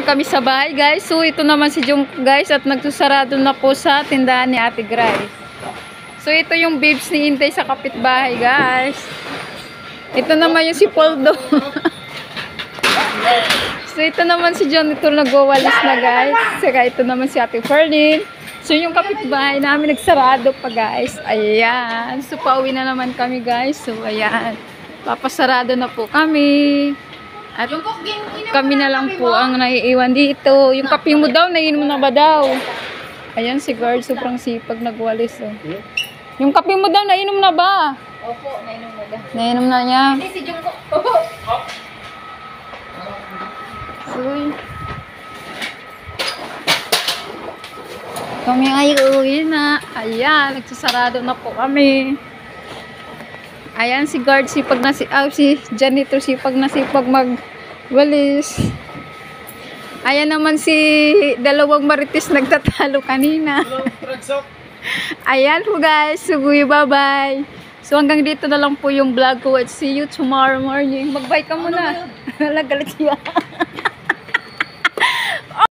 kami sa bahay, guys. So, ito naman si Jung, guys. At nagsusarado na po sa tindahan ni Ate Grace. So, ito yung babes ni Intay sa kapitbahay, guys. Ito naman yung si Poldo. So, ito naman si John. Ito nagwawalis na, guys. Saka ito naman si Ate Ferlin. So, yung kapitbahay namin nagsarado pa, guys. Ayan. So, pauwi na naman kami, guys. So, ayan. Papasarado na po kami. At kami na lang po ang naiiwan dito. Yung kape mo daw, naiinom na ba daw? Ayan si guard, sobrang sipag nagwalis. Oh. Yung kape mo daw, naiinom na ba? Opo, nainom na daw. Naiinom na niya. Hindi si Jungkook. Suy. Kami ay uwi na. Ayan, nagsasarado na po kami. Ayan si guard, sipag na si janitor, sipag na sipag magwalis. Ayan naman si dalawang marites nagtatalo kanina. Ayan po guys, subuyo, bye-bye. So hanggang dito na lang po yung vlog ko at see you tomorrow morning. Mag-bye ka muna. Galit siya.